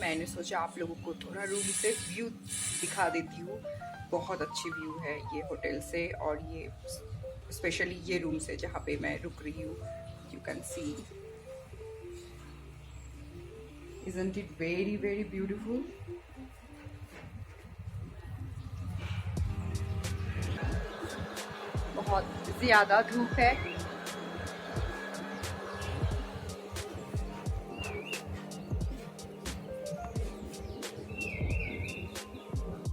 मैंने सोचा आप लोगों को थोड़ा रूम से व्यू दिखा देती हूँ। बहुत अच्छी व्यू है ये होटल से, और ये स्पेशली ये रूम से जहाँ पे मैं रुक रही हूँ। You can see, isn't it very very beautiful? बहुत ज़्यादा धूप है।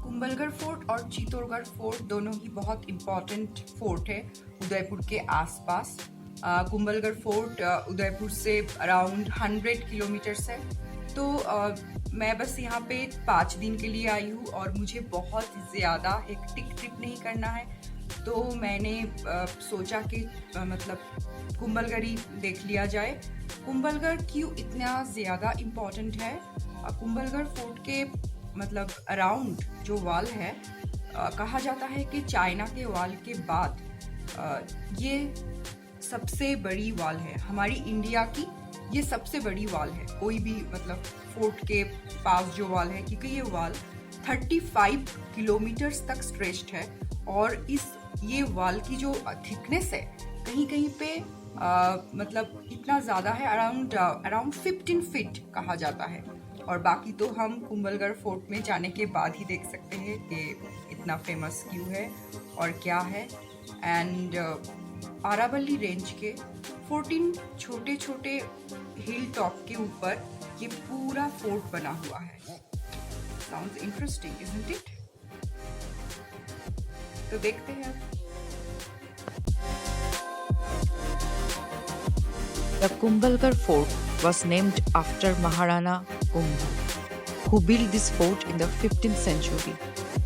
कुंभलगढ़ फोर्ट और चित्तौड़गढ़ फोर्ट दोनों ही बहुत इम्पॉर्टेंट फोर्ट है उदयपुर के आसपास। कुंभलगढ़ फोर्ट उदयपुर से अराउंड 100 किलोमीटर्स है। तो मैं बस यहाँ पे 5 दिन के लिए आई हूँ और मुझे बहुत ज़्यादा हेक्टिक ट्रिप नहीं करना है, तो मैंने सोचा कि मतलब कुंभलगढ़ ही देख लिया जाए। कुंभलगढ़ क्यों इतना ज़्यादा इम्पॉर्टेंट है? कुंभलगढ़ फोर्ट के मतलब अराउंड जो वॉल है, कहा जाता है कि चाइना के वॉल के बाद ये सबसे बड़ी वॉल है हमारी इंडिया की। ये सबसे बड़ी वॉल है कोई भी मतलब फोर्ट के पास जो वॉल है, क्योंकि ये वॉल 35 किलोमीटर्स तक स्ट्रेच्ड है। और ये वॉल की जो थिकनेस है कहीं कहीं पे मतलब इतना ज़्यादा है, अराउंड 15 फीट कहा जाता है। और बाकी तो हम कुंभलगढ़ फोर्ट में जाने के बाद ही देख सकते हैं कि इतना फेमस क्यों है और क्या है। एंड आरावली रेंज के 14 छोटे छोटे हिल टॉप के ऊपर ये पूरा फोर्ट बना हुआ है। Sounds interesting, isn't it? तो देखते हैं। The Kumbhalgarh Fort was named after Maharana Kumbha, who built this fort in the 15th century.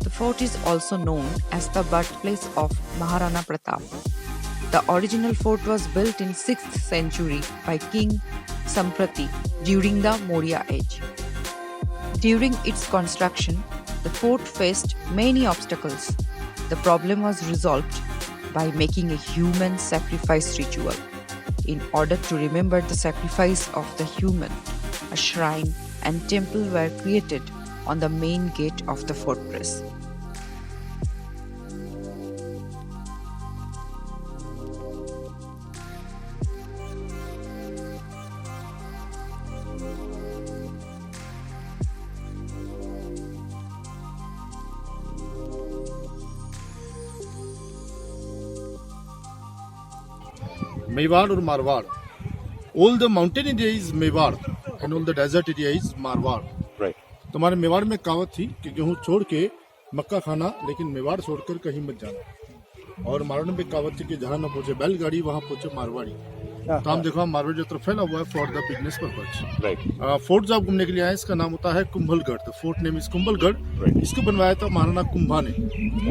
The fort is also known as the birthplace of Maharana Pratap. The original fort was built in 6th century by King Samprati during the Maurya age. During its construction, the fort faced many obstacles. The problem was resolved by making a human sacrifice ritual. In order to remember the sacrifice of the human, a shrine and temple were created on the main gate of the fortress. Mewar और Marwar. All the mountain area is Mewar and all the desert area is Marwar. Right. तो हमारे मेवाड़ में कहावत थी कि गेहूं छोड़ के मक्का खाना, लेकिन मेवाड़ छोड़कर कहीं मत जाना। और मारवाड़ में कहावत थी कि जहाँ न पहुंचे बैलगाड़ी वहाँ पहुंचे मारवाड़ी। तो हम देखो मारवाड़ जो तरफ फैला हुआ है for the business purpose. Right. Fort जब घूमने के लिए आए, इसका नाम होता है कुंभलगढ़। तो fort name is Kumbhalgarh. Right. इसको बनवाया था महाराणा कुंभा ने।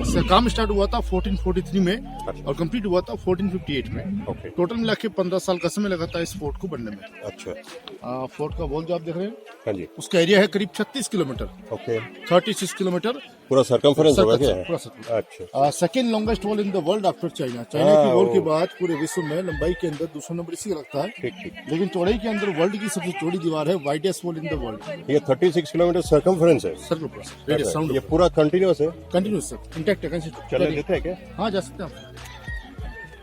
इसका काम स्टार्ट हुआ था 1443 में अच्छा। और कंप्लीट हुआ था 1458 में। Okay. टोटल मिला के 15 साल का समय लगा था इस फोर्ट को बनने में। अच्छा। फोर्ट का वॉल जो आप देख रहे हैं, हाँ जी। उसका एरिया है करीब 36 किलोमीटर। ओके। 36 किलोमीटर पूरा सर्कमफरेंस होगा क्या? पूरा सर्कल। अच्छा। Second longest wall in the world after China. China की वॉल के बाद पूरे विश्व में लंबाई के अंदर दूसरा नंबर इसी का लगता है। ठीक ठीक। लेकिन चौड़ाई के अंदर वर्ल्ड की सबसे चौड़ी दीवार है, widest wall in the world. ये 36 किलोमीटर सर्कमफरेंस है। सर्कल ये पूरा कंटिन्यूस है। कंटिन्यूस सर, इंटैक्ट है। चलने देते हैं क्या? हाँ, जा सकते हैं।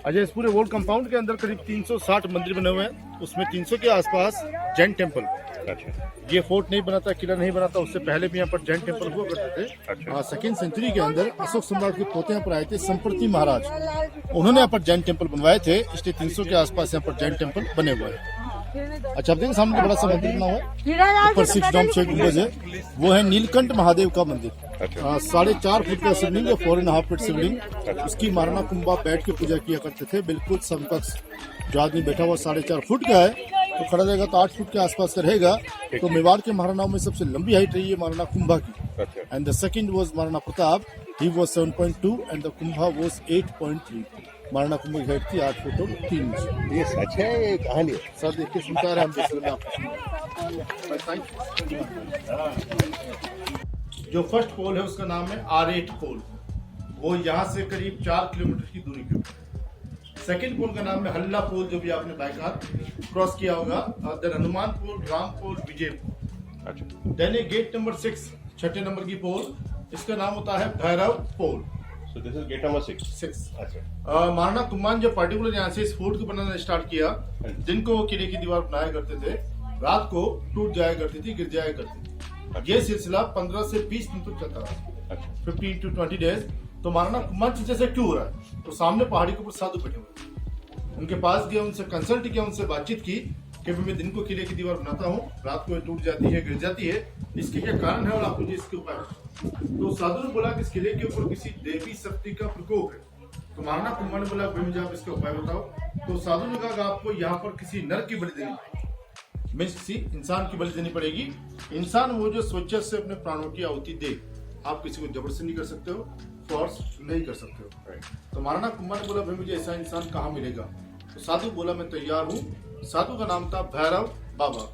अच्छा, इस पूरे वर्ल्ड कंपाउंड के अंदर करीब 360 मंदिर बने हुए हैं। उसमें 300 के आसपास जैन टेम्पल। अच्छा। ये फोर्ट नहीं बना था, किला नहीं बना था, उससे पहले भी यहाँ पर जैन टेम्पल हुआ करते थे। अच्छा। सेकेंड सेंचुरी के अंदर अशोक सम्राट के पोते यहाँ पर आए थे, संप्रति महाराज। उन्होंने यहाँ पर जैन टेम्पल बनवाए थे, इसलिए 300 के आसपास यहाँ पर जैन टेम्पल बने हुए हैं। अच्छा, आप देखें सामने बड़ा सा मंदिर बना हुआ है, ऊपर 6 डोम 6 गुंबज है। वो है नीलकंठ महादेव का मंदिर। 4.5 फुट का शिवलिंग है, 4.5 फुट शिवलिंग। उसकी महाराणा कुंभा बैठ के पूजा किया करते थे। बिल्कुल समकक्ष जो आदमी बैठा हुआ 4.5 फुट का है, तो खड़ा रहेगा तो 8 फुट के आसपास का रहेगा। तो मेवाड़ के महाराणाओं में सबसे लंबी हाइट रही है महाराणा कुंभा की। And the second was Maharana Pratap, he was 7.2 and the Kumbha was 8.3। Maharana Kumbha की हाइट थी 8 फुट और 3 इंच। ये सच है, ये कहानी है? सर देख के सुनता रहे हम दूसरे में आपको। जो फर्स्ट पोल है उसका नाम है R8 पोल। वो यहाँ से करीब 4 किलोमीटर की दूरी पे। सेकंड पोल का नाम है हल्ला पोल, जो भी आपने बाइकार क्रॉस किया होगा। देन हनुमान पोल, राम पोल, विजय पोल। अच्छा। देन ये गेट नंबर 6 छठे नंबर की पोल, इसका नाम होता है भैरव पोल। So this is gate number 6. 6 अच्छा। महाराणा कुंभन जब पर्टिकुलर यहाँ से इस फोर्ट को बनाना स्टार्ट किया, दिन को वो किले की दीवार बनाया करते थे, रात को टूट जाया करती थी, गिर जाया करती थी। ये सिलसिला 15 से 20 दिन तक चलता रहा, अच्छा। 15 to 20 डेज। तो महाराणा कुंभन जैसे क्यों हो रहा है, तो सामने पहाड़ी के ऊपर साधु बैठे हुए, उनके पास गया, उनसे कंसल्ट किया, उनसे बातचीत की कि मैं दिन को किले की दीवार बनाता हूँ, रात को ये टूट जाती है, गिर जाती है, इसके क्या कारण है और आप मुझे इसके उपाय। तो साधु ने बोला कि इस किले के ऊपर किसी देवी शक्ति का प्रकोप है। तो महाराणा कुंभन ने बोला भाई मुझे आप इसके उपाय बताओ। तो साधु ने कहा कि आपको यहाँ पर किसी नर की बलि देनी पड़ेगी, मीन्स किसी इंसान की बलि देनी पड़ेगी। इंसान वो जो स्वेच्छा से अपने प्राणों की आहुति दे, आप किसी को जबरदस्ती नहीं कर सकते हो, फोर्स नहीं कर सकते हो। तो महाराणा कुंभन ने बोला भाई मुझे ऐसा इंसान कहाँ मिलेगा। तो साधु बोला मैं तैयार हूँ। साधु का नाम था भैरव बाबा।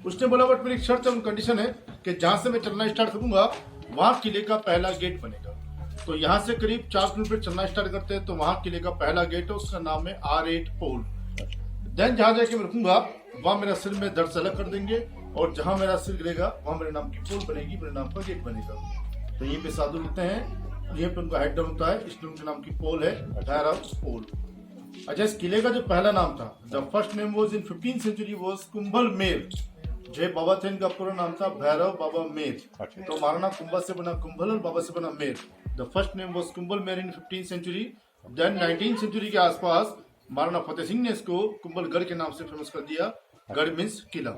उसने बोला बट मेरी शर्त एवं कंडीशन है कि जहां से मैं चलना स्टार्ट करूंगा वहां किले का पहला गेट बनेगा। तो यहाँ से करीब 4 किलोमीटर चलना स्टार्ट करते हैं, तो वहां किले का पहला गेट है, उसका नाम है R8 पोल। देन जहां जाके मैं रुकूंगा वहां मेरा सिर में दर्द से अलग कर देंगे, और जहां मेरा सिर गिरेगा वहां मेरे नाम की पोल बनेगी, मेरे नाम का गेट बनेगा। तो यहीं पे साधु लिखते हैं, यहीं पे उनका हेड डाउन होता है, इसलिए उनके नाम की पोल है भैरव पोल। अच्छा, इस किले का जो पहला नाम था, the first name was in 15th century was Kumbhalmer. जो बाबा थे इनका पूरा नाम था भैरव बाबा मेर। तो महाराणा कुंभा से बना कुंभल और बाबा से बना मेर। The first name was Kumbhal मेर इन 15th century. Then 19th century के आसपास महाराणा फतेह सिंह ने इसको कुंभलगढ़ के नाम से फेमस कर दिया। गढ़ मीन्स किला।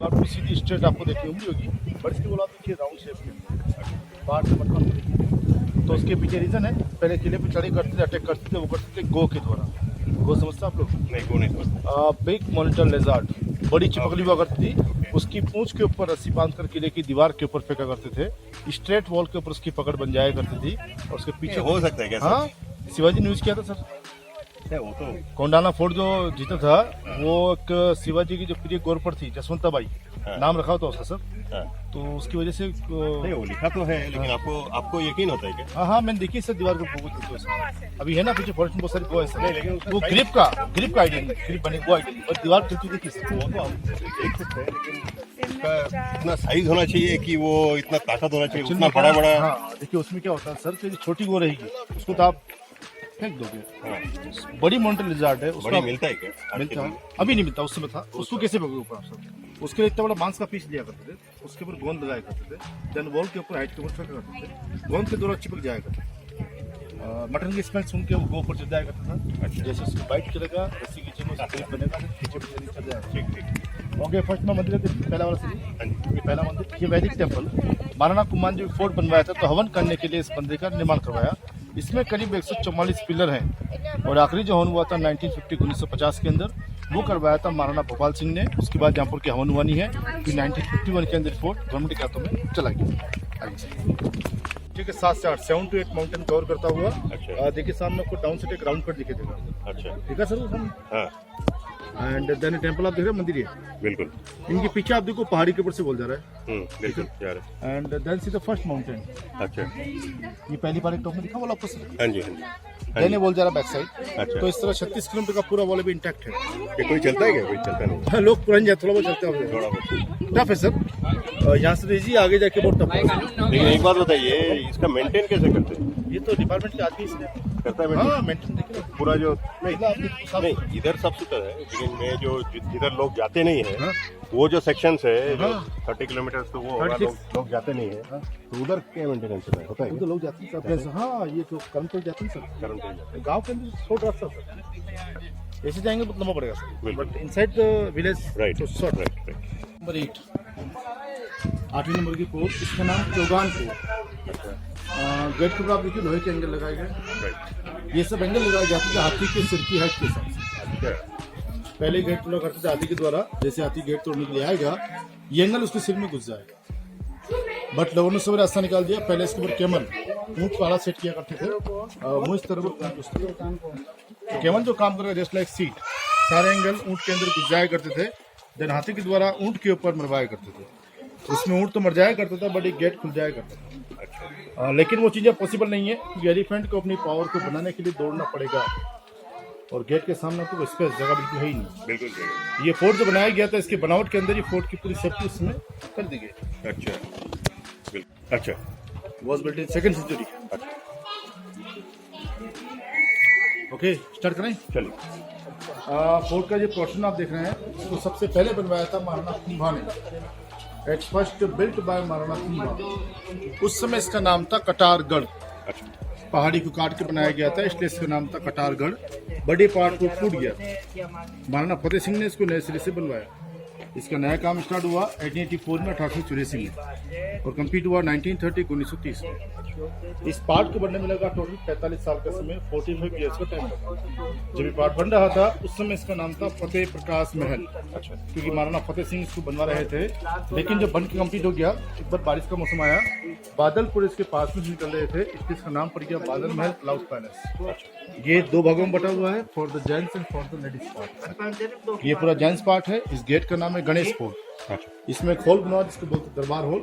आपको सीधी स्ट्रेट आपको देखी होगी, बट इसकी बोला देखिए राउंड शेप में बाहर से मटका देखिए। तो उसके पीछे रीजन है, पहले किले पे चढ़ाई करते थे, अटैक करते थे, वो करते थे गो के द्वारा। गो समझते आप लोग? नहीं, गो नहीं समझता। बिग मॉनिटर लेजर्ड, बड़ी चिपकली हुआ करती थी, उसकी पूंछ के ऊपर रस्सी बांधकर किले की दीवार के ऊपर फेंका करते थे। स्ट्रेट वॉल के ऊपर उसकी पकड़ बन जाया करती थी, और उसके पीछे हो सकता है क्या? हाँ, शिवाजी ने यूज किया था सर। वो तो कोंडाना फोर्ट जो जीता था, वो एक शिवाजी की जो प्रिय गोरपड़ थी, जसवंताबाई नाम रखा होता उसका सर। तो उसकी वजह से नहीं, वो लिखा तो है, लेकिन आपको यकीन होता है क्या? हाँ हाँ, मैंने देखी सर दीवार के अभी है ना पीछे फॉरेस्ट में बहुत सारी वो है सर। लेकिन वो ग्रिप का आइडिया नहीं, ग्रिप बने वो आइडिया, और दीवार खिलती देखी सर। वो तो आप देख सकते हैं, लेकिन उसका इतना साइज होना चाहिए कि वो इतना ताकत होना चाहिए, उतना बड़ा। हाँ, देखिए उसमें क्या होता है सर, कि छोटी वो रहेगी उसको तो आप फेंक दोगे। बड़ी मॉनिटर लिजार्ड है, उसका मिलता है क्या? मिलता है, अभी नहीं मिलता, उस समय था। उसको कैसे पकड़ोगे ऊपर आप सर? उसके लिए इतना बड़ा मांस का पीस लिया करते थे, उसके ऊपर गोंद लगाया करते थे, देन वॉल के ऊपर हाइट के ऊपर फेंका करते थे, गोंद के द्वारा चिपक जाया करते थे। मटन की स्मेल सुन के वो गो ऊपर चढ़ जाया करता था। जैसे उसकी बाइट चलेगा, रस्सी की चेन उसका बनेगा, पीछे पीछे चढ़ जाएगा। ठीक। ओके, फर्स्ट में मंदिर है पहला वाला सर, ये पहला मंदिर, ये वैदिक टेम्पल। महाराणा कुंभन जो फोर्ट बनवाया था, तो हवन करने के लिए इस मंदिर का निर्माण करवाया। इसमें करीब 144 पिलर हैं, और आखिरी जो हवन हुआ था 1950 के अंदर, वो करवाया था महाराणा भोपाल सिंह ने। उसके बाद जहाँ पर की हवन हुआ नहीं है, फिर 1951 के अंदर फोर्ट गवर्नमेंट के हाथों में चला गया। ठीक है, 7 से 8 7 to 8 माउंटेन कवर करता हुआ। अच्छा। देखिए सामने आपको डाउन से एक राउंड कट दिखे देगा। अच्छा, ठीक है सर। हाँ एंड देन टेम्पल आप देख रहे हैं, मंदिर है बिल्कुल। इनके पीछे आप देखो पहाड़ी के ऊपर से बोल जा रहा है। बिल्कुल यार। And then see the first mountain. अच्छा, ये पहली बार एक टॉप में दिखा वाला आपको सर। हाँ जी, हाँ जी। देने बोल जा रहा बैक साइड। अच्छा। तो इस तरह 36 किलोमीटर का पूरा वॉल भी इंटैक्ट है। ये कोई चलता है क्या? कोई चलता नहीं। लोग पुराने जाए, थोड़ा बहुत चलते हैं, थोड़ा बहुत टफ है सर। यहाँ से इजी, आगे जाके बहुत टफ है। लेकिन एक बात बताइए, इसका मेंटेन कैसे करते हैं? ये तो डिपार्टमेंट के आदमी इसने करता है हाँ मेंटेन देखिए पूरा जो नहीं, इधर सब सुतर है, लेकिन मैं जो जिधर लोग जाते नहीं है, हाँ। वो जो सेक्शंस है जो हाँ। 30 किलोमीटर, तो वो होगा, 36 लोग जाते नहीं है, तो उधर क्या मेंटेनेंस होता है? तो लोग जाते हैं सर। हाँ, ये तो कर्म तो जाते हैं सर, करंट जाते हैं। गांव के अंदर शॉर्ट रास्ता सर, ऐसे जाएंगे तो लंबा पड़ेगा सर, बिल्कुल। But inside the village right, short. Right. Number 8, 8वीं नंबर की पोस्ट, इसका नाम चौगान पोस्ट। गेट के ऊपर आप देखिए लोहे के एंगल लगाए गए। राइट। ये सब एंगल लगाए जाते थे हाथी के सिर की हाइट के हिसाब से। अच्छा। पहले गेट तोड़ा करते थे हाथी के द्वारा, जैसे हाथी गेट तोड़ने के लिए आएगा, ये एंगल उसके सिर में घुस जाएगा। बट लोगों ने सब रास्ता निकाल दिया। पहले इसके ऊपर केमल ऊँट वाला सेट किया करते थे, मुझ तरफ केमल जो काम करेगा जस्ट लाइक सीट, सारे एंगल ऊँट के अंदर घुस जाया करते थे, देन हाथी के द्वारा ऊँट के ऊपर मरवाया करते थे। उसमें ऊँट तो मर जाया करता था, बट एक गेट खुल जाया करता था। लेकिन वो चीज़ें पॉसिबल नहीं है, क्योंकि एलिफेंट को अपनी पावर को बनाने के लिए दौड़ना पड़ेगा, और गेट के सामने तो स्पेस जगह बिल्कुल है ही नहीं। बिल्कुल सही। ये फोर्ट जो बनाया गया था, इसके बनावट के अंदर ही फोर्ट की पूरी सेफ्टी इसमें कर दी गई। अच्छा अच्छा। Was built in 2nd century. Okay, start करें। चलिए। फोर्ट का जो पोर्शन आप देख रहे हैं, इसको सबसे पहले बनवाया था महाराणा कुंभा ने। At first built by Maharana Kumbha. उस समय इसका नाम था कटारगढ़। अच्छा। पहाड़ी को काट के बनाया गया था, इसलिए इसका नाम था कटारगढ़। बड़े पार्ट को टूट गया, महाराणा फतेह सिंह ने इसको नए सिरे से बनवाया। इसका नया काम स्टार्ट हुआ 1884 में, 1884 में, और कंप्लीट हुआ 1930 को 1930 में। इस पार्ट को बनने में लगा टोटल 45 साल का समय, 45 ईयर्स का टाइम लगा। जब ये पार्ट बन रहा था उस समय इसका नाम था फतेह प्रकाश महल। अच्छा। क्योंकि महाराणा फतेह सिंह इसको बनवा रहे थे, लेकिन जब बन के कंप्लीट हो गया, एक बार बारिश का मौसम आया, बादल पूरे इसके पास में निकल रहे थे, इसलिए इसका नाम पड़ गया बादल महल क्लाउड पैलेस। ये 2 भागों में बटा हुआ है, for the gents and for the ladies part. ये पूरा जेंट्स पार्ट है। इस गेट का नाम है गणेश फोर्ट। अच्छा। इसमें एक हॉल बना जिसको बोलते दरबार हॉल।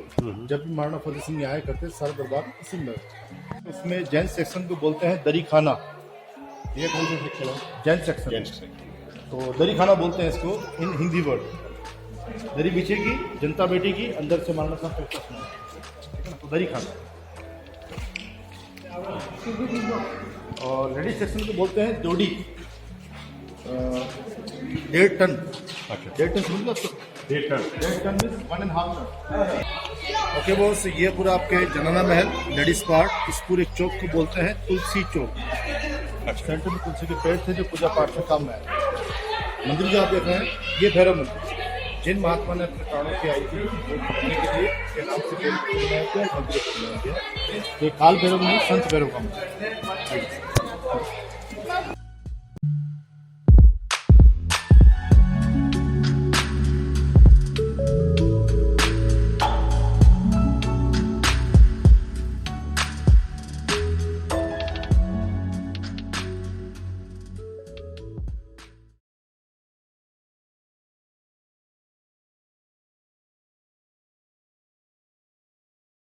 जब भी महाराणा फतेह सिंह आया करते, सारा दरबार इसी में। उसमें जेंट्स सेक्शन को बोलते हैं दरी खाना। ये कौन सा सेक्शन है? Gents section. तो दरी खाना बोलते हैं इसको इन हिंदी वर्ड। दरी बिछेगी, जनता बैठेगी, अंदर से महाराणा साहब पेशकश में, तो दरी खाना। और लेडीज सेक्शन को बोलते हैं जोड़ी। 1.5 टन। अच्छा। 1.5 टन समझ लो उसको। 1.5 ton. 1.5 ton means 1.5 ton. Okay boss, ये पूरा आपके जनाना महल लेडीज पार्ट। इस पूरे चौक को बोलते हैं तुलसी चौक। अच्छा। सेंटर में तुलसी के पेड़ थे जो पूजा पाठ में काम में आए। मंदिर जो आप देख रहे हैं, ये भैरव मंदिर। जिन महात्मा ने अपने प्राणों की आई थी वो भरने के लिए के नाम से बनाया गया, मंदिर बनाया गया। ये काल भैरव नहीं, संत भैरव का मंदिर।